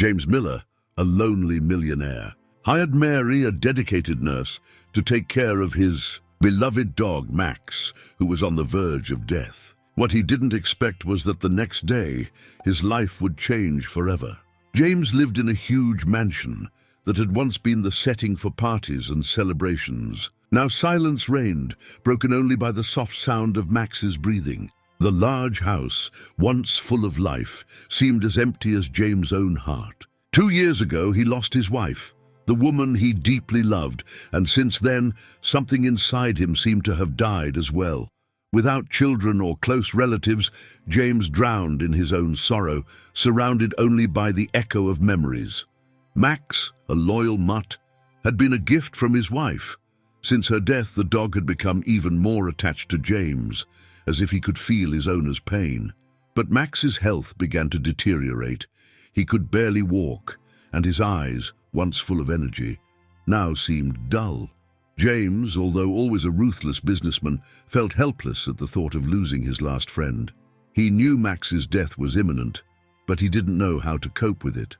James Miller, a lonely millionaire, hired Mary, a dedicated nurse, to take care of his beloved dog, Max, who was on the verge of death. What he didn't expect was that the next day, his life would change forever. James lived in a huge mansion that had once been the setting for parties and celebrations. Now silence reigned, broken only by the soft sound of Max's breathing. The large house, once full of life, seemed as empty as James' own heart. 2 years ago, he lost his wife, the woman he deeply loved, and since then, something inside him seemed to have died as well. Without children or close relatives, James drowned in his own sorrow, surrounded only by the echo of memories. Max, a loyal mutt, had been a gift from his wife. Since her death, the dog had become even more attached to James, as if he could feel his owner's pain. But Max's health began to deteriorate. He could barely walk, and his eyes, once full of energy, now seemed dull. James, although always a ruthless businessman, felt helpless at the thought of losing his last friend. He knew Max's death was imminent, but he didn't know how to cope with it.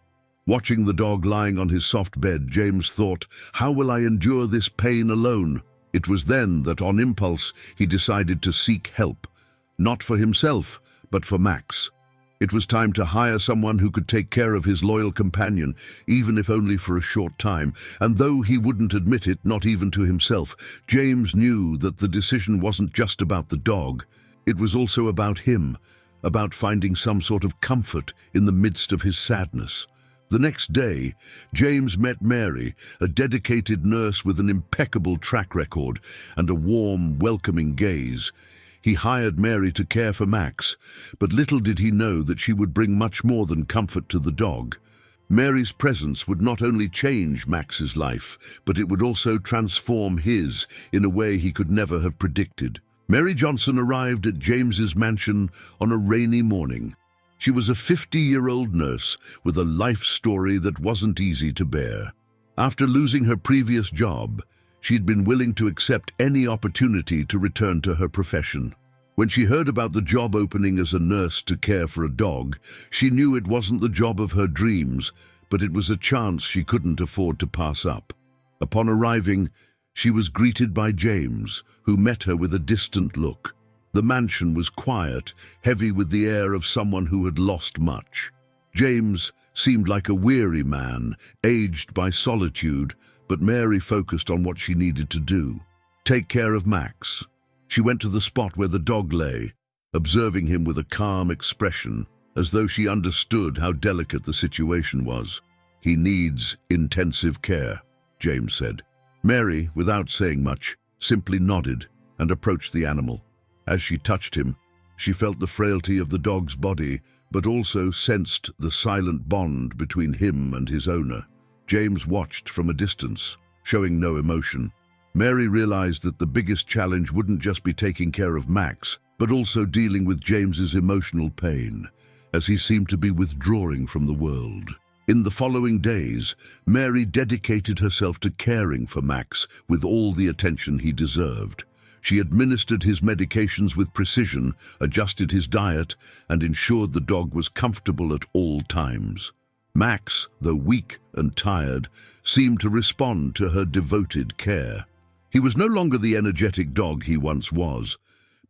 Watching the dog lying on his soft bed, James thought, "How will I endure this pain alone?" It was then that, on impulse, he decided to seek help, not for himself, but for Max. It was time to hire someone who could take care of his loyal companion, even if only for a short time. And though he wouldn't admit it, not even to himself, James knew that the decision wasn't just about the dog. It was also about him, about finding some sort of comfort in the midst of his sadness. The next day, James met Mary, a dedicated nurse with an impeccable track record and a warm, welcoming gaze. He hired Mary to care for Max, but little did he know that she would bring much more than comfort to the dog. Mary's presence would not only change Max's life, but it would also transform his in a way he could never have predicted. Mary Johnson arrived at James's mansion on a rainy morning. She was a 50-year-old nurse with a life story that wasn't easy to bear. After losing her previous job, she'd been willing to accept any opportunity to return to her profession. When she heard about the job opening as a nurse to care for a dog, she knew it wasn't the job of her dreams, but it was a chance she couldn't afford to pass up. Upon arriving, she was greeted by James, who met her with a distant look. The mansion was quiet, heavy with the air of someone who had lost much. James seemed like a weary man, aged by solitude, but Mary focused on what she needed to do: take care of Max. She went to the spot where the dog lay, observing him with a calm expression, as though she understood how delicate the situation was. "He needs intensive care," James said. Mary, without saying much, simply nodded and approached the animal. As she touched him, she felt the frailty of the dog's body, but also sensed the silent bond between him and his owner. James watched from a distance, showing no emotion. Mary realized that the biggest challenge wouldn't just be taking care of Max, but also dealing with James's emotional pain, as he seemed to be withdrawing from the world. In the following days, Mary dedicated herself to caring for Max with all the attention he deserved. She administered his medications with precision, adjusted his diet, and ensured the dog was comfortable at all times. Max, though weak and tired, seemed to respond to her devoted care. He was no longer the energetic dog he once was,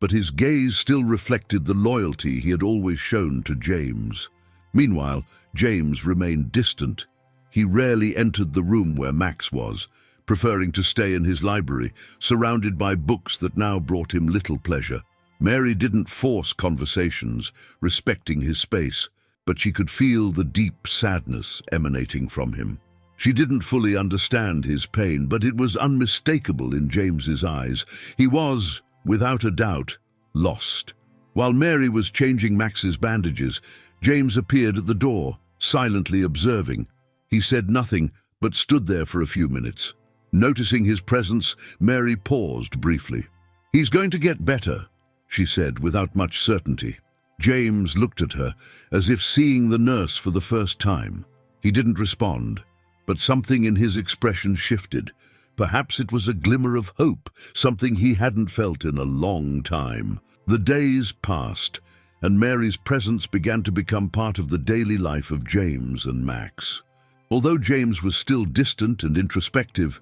but his gaze still reflected the loyalty he had always shown to James. Meanwhile, James remained distant. He rarely entered the room where Max was, preferring to stay in his library, surrounded by books that now brought him little pleasure. Mary didn't force conversations, respecting his space, but she could feel the deep sadness emanating from him. She didn't fully understand his pain, but it was unmistakable in James's eyes. He was, without a doubt, lost. While Mary was changing Max's bandages, James appeared at the door, silently observing. He said nothing, but stood there for a few minutes. Noticing his presence, Mary paused briefly. "He's going to get better," she said without much certainty. James looked at her, as if seeing the nurse for the first time. He didn't respond, but something in his expression shifted. Perhaps it was a glimmer of hope, something he hadn't felt in a long time. The days passed, and Mary's presence began to become part of the daily life of James and Max. Although James was still distant and introspective,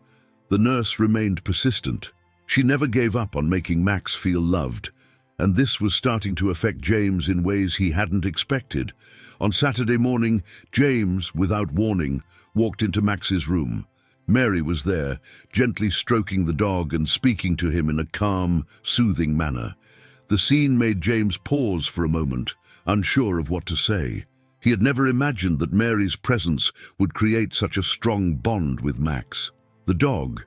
the nurse remained persistent. She never gave up on making Max feel loved, and this was starting to affect James in ways he hadn't expected. On Saturday morning, James, without warning, walked into Max's room. Mary was there, gently stroking the dog and speaking to him in a calm, soothing manner. The scene made James pause for a moment, unsure of what to say. He had never imagined that Mary's presence would create such a strong bond with Max. The dog,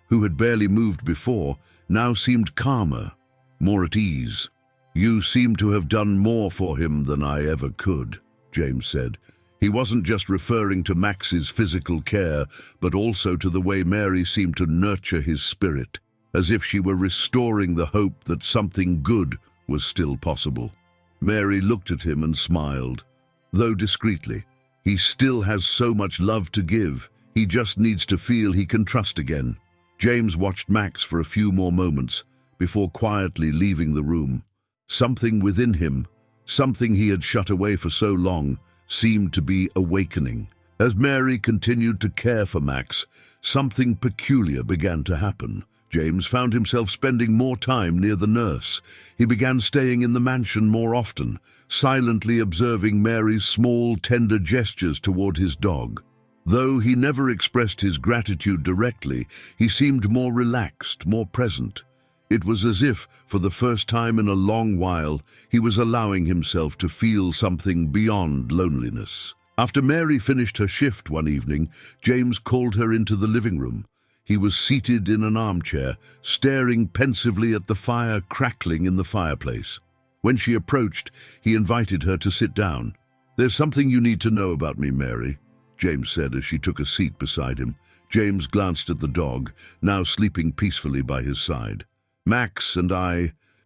who had barely moved before, now seemed calmer, more at ease. "You seem to have done more for him than I ever could," James said. He wasn't just referring to Max's physical care, but also to the way Mary seemed to nurture his spirit, as if she were restoring the hope that something good was still possible. Mary looked at him and smiled, though discreetly. "He still has so much love to give. He just needs to feel he can trust again." James watched Max for a few more moments before quietly leaving the room. Something within him, something he had shut away for so long, seemed to be awakening. As Mary continued to care for Max, something peculiar began to happen. James found himself spending more time near the nurse. He began staying in the mansion more often, silently observing Mary's small, tender gestures toward his dog. Though he never expressed his gratitude directly, he seemed more relaxed, more present. It was as if, for the first time in a long while, he was allowing himself to feel something beyond loneliness. After Mary finished her shift one evening, James called her into the living room. He was seated in an armchair, staring pensively at the fire crackling in the fireplace. When she approached, he invited her to sit down. "There's something you need to know about me, Mary," James said as she took a seat beside him. James glanced at the dog, now sleeping peacefully by his side. "Max and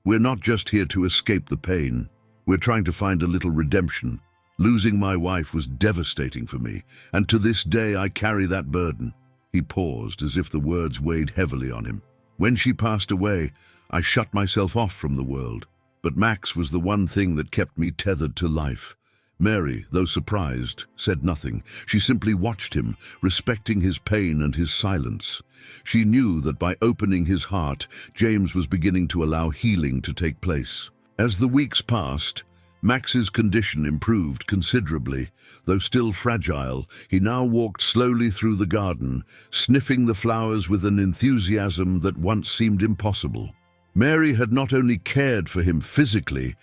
we're not just here to escape the pain. We're trying to find a little redemption. Losing my wife was devastating for me, and to this day I carry that burden." He paused, as if the words weighed heavily on him. "When she passed away, I shut myself off from the world. But Max was the one thing that kept me tethered to life." Mary, though surprised, said nothing. She simply watched him, respecting his pain and his silence. She knew that by opening his heart, James was beginning to allow healing to take place. As the weeks passed, Max's condition improved considerably. Though still fragile, he now walked slowly through the garden, sniffing the flowers with an enthusiasm that once seemed impossible. Mary had not only cared for him physically,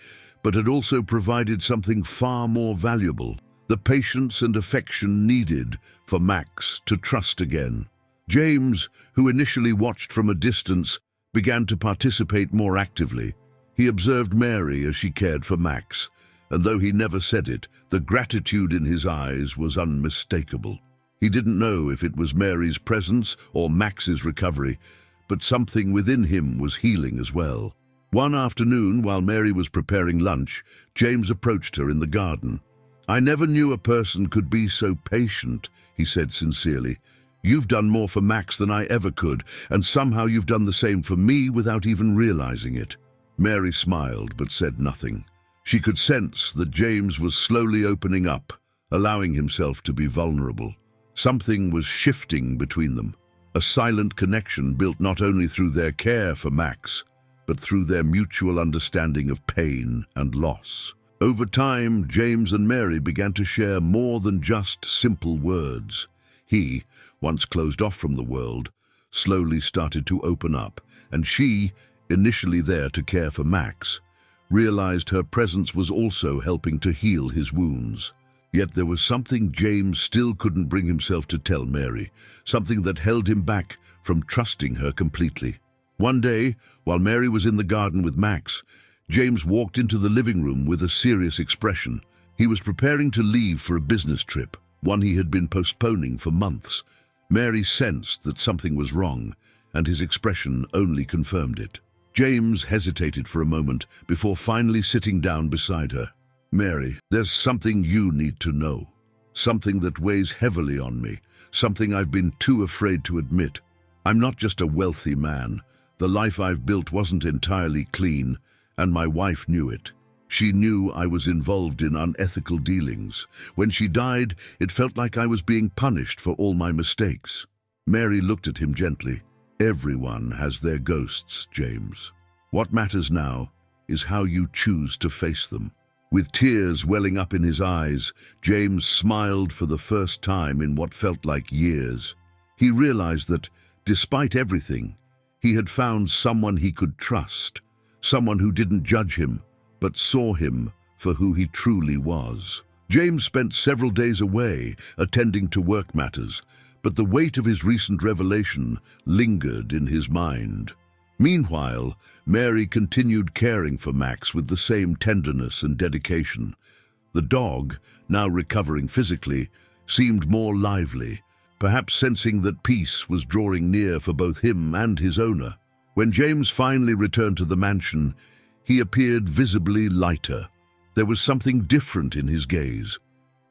but had also provided something far more valuable, the patience and affection needed for Max to trust again. James, who initially watched from a distance, began to participate more actively. He observed Mary as she cared for Max, and though he never said it, the gratitude in his eyes was unmistakable. He didn't know if it was Mary's presence or Max's recovery, but something within him was healing as well. One afternoon, while Mary was preparing lunch, James approached her in the garden. "I never knew a person could be so patient," he said sincerely. "You've done more for Max than I ever could, and somehow you've done the same for me without even realizing it." Mary smiled but said nothing. She could sense that James was slowly opening up, allowing himself to be vulnerable. Something was shifting between them, a silent connection built not only through their care for Max, but through their mutual understanding of pain and loss. Over time, James and Mary began to share more than just simple words. He, once closed off from the world, slowly started to open up, and she, initially there to care for Max, realized her presence was also helping to heal his wounds. Yet there was something James still couldn't bring himself to tell Mary, something that held him back from trusting her completely. One day, while Mary was in the garden with Max, James walked into the living room with a serious expression. He was preparing to leave for a business trip, one he had been postponing for months. Mary sensed that something was wrong, and his expression only confirmed it. James hesitated for a moment before finally sitting down beside her. "Mary, there's something you need to know. Something that weighs heavily on me, something I've been too afraid to admit. I'm not just a wealthy man. The life I've built wasn't entirely clean, and my wife knew it. She knew I was involved in unethical dealings. When she died, it felt like I was being punished for all my mistakes. Mary looked at him gently. Everyone has their ghosts, James. What matters now is how you choose to face them. With tears welling up in his eyes, James smiled for the first time in what felt like years. He realized that, despite everything, he had found someone he could trust, someone who didn't judge him, but saw him for who he truly was. James spent several days away, attending to work matters, but the weight of his recent revelation lingered in his mind. Meanwhile, Mary continued caring for Max with the same tenderness and dedication. The dog, now recovering physically, seemed more lively, perhaps sensing that peace was drawing near for both him and his owner. When James finally returned to the mansion, he appeared visibly lighter. There was something different in his gaze,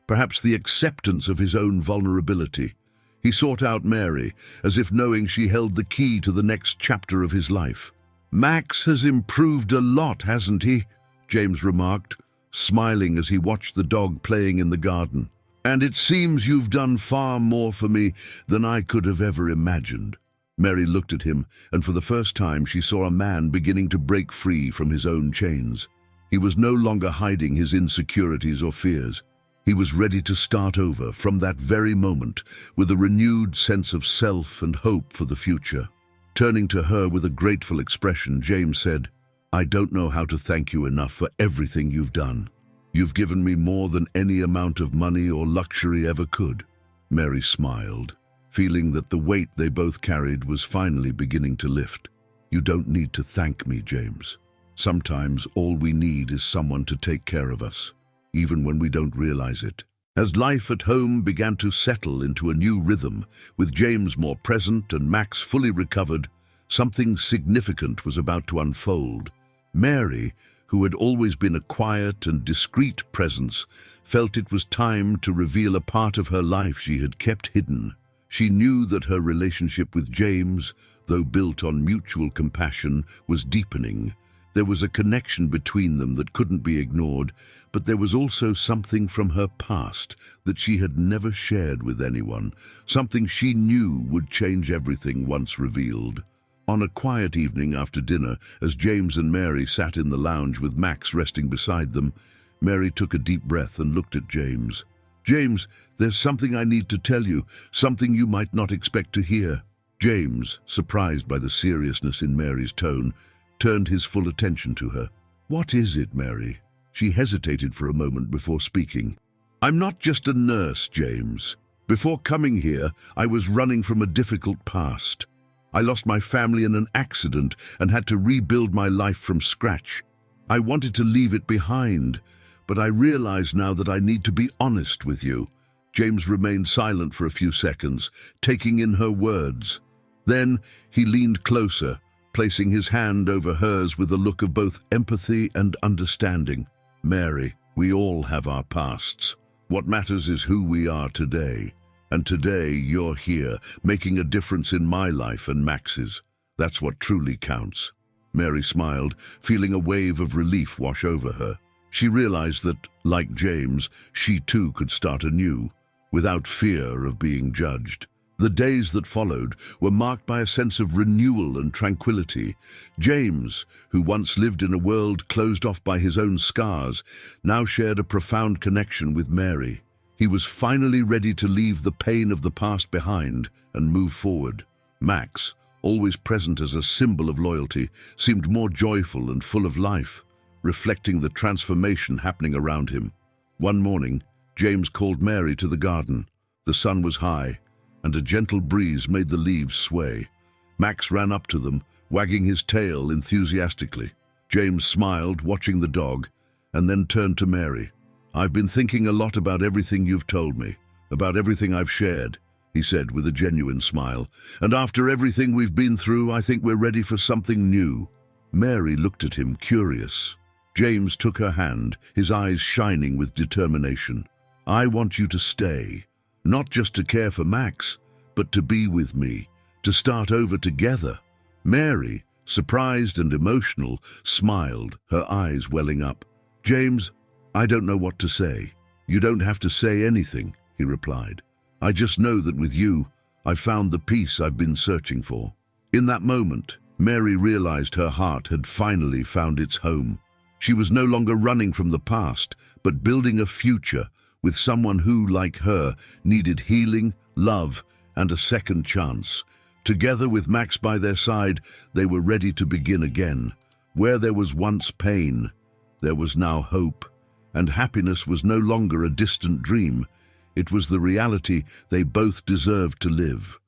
perhaps the acceptance of his own vulnerability. He sought out Mary, as if knowing she held the key to the next chapter of his life. "Max has improved a lot, hasn't he?" James remarked, smiling as he watched the dog playing in the garden. "And it seems you've done far more for me than I could have ever imagined." Mary looked at him, and for the first time she saw a man beginning to break free from his own chains. He was no longer hiding his insecurities or fears. He was ready to start over from that very moment with a renewed sense of self and hope for the future. Turning to her with a grateful expression, James said, "I don't know how to thank you enough for everything you've done. You've given me more than any amount of money or luxury ever could." Mary smiled, feeling that the weight they both carried was finally beginning to lift. "You don't need to thank me, James. Sometimes all we need is someone to take care of us, even when we don't realize it." As life at home began to settle into a new rhythm, with James more present and Max fully recovered, something significant was about to unfold. Mary, who had always been a quiet and discreet presence, felt it was time to reveal a part of her life she had kept hidden. She knew that her relationship with James, though built on mutual compassion, was deepening. There was a connection between them that couldn't be ignored, but there was also something from her past that she had never shared with anyone, something she knew would change everything once revealed. On a quiet evening after dinner, as James and Mary sat in the lounge with Max resting beside them, Mary took a deep breath and looked at James. "James, there's something I need to tell you, something you might not expect to hear." James, surprised by the seriousness in Mary's tone, turned his full attention to her. "What is it, Mary?" She hesitated for a moment before speaking. "I'm not just a nurse, James. Before coming here, I was running from a difficult past. I lost my family in an accident and had to rebuild my life from scratch. I wanted to leave it behind, but I realize now that I need to be honest with you." James remained silent for a few seconds, taking in her words. Then he leaned closer, placing his hand over hers with a look of both empathy and understanding. "Mary, we all have our pasts. What matters is who we are today. And today you're here, making a difference in my life and Max's. That's what truly counts." Mary smiled, feeling a wave of relief wash over her. She realized that, like James, she too could start anew, without fear of being judged. The days that followed were marked by a sense of renewal and tranquility. James, who once lived in a world closed off by his own scars, now shared a profound connection with Mary. He was finally ready to leave the pain of the past behind and move forward. Max, always present as a symbol of loyalty, seemed more joyful and full of life, reflecting the transformation happening around him. One morning, James called Mary to the garden. The sun was high, and a gentle breeze made the leaves sway. Max ran up to them, wagging his tail enthusiastically. James smiled, watching the dog, and then turned to Mary. "I've been thinking a lot about everything you've told me, about everything I've shared," he said with a genuine smile. "And after everything we've been through, I think we're ready for something new." Mary looked at him, curious. James took her hand, his eyes shining with determination. "I want you to stay. Not just to care for Max, but to be with me, to start over together." Mary, surprised and emotional, smiled, her eyes welling up. "James, I don't know what to say." "You don't have to say anything," he replied. "I just know that with you, I've found the peace I've been searching for." In that moment, Mary realized her heart had finally found its home. She was no longer running from the past, but building a future with someone who, like her, needed healing, love, and a second chance. Together with Max by their side, they were ready to begin again. Where there was once pain, there was now hope, and happiness was no longer a distant dream. It was the reality they both deserved to live.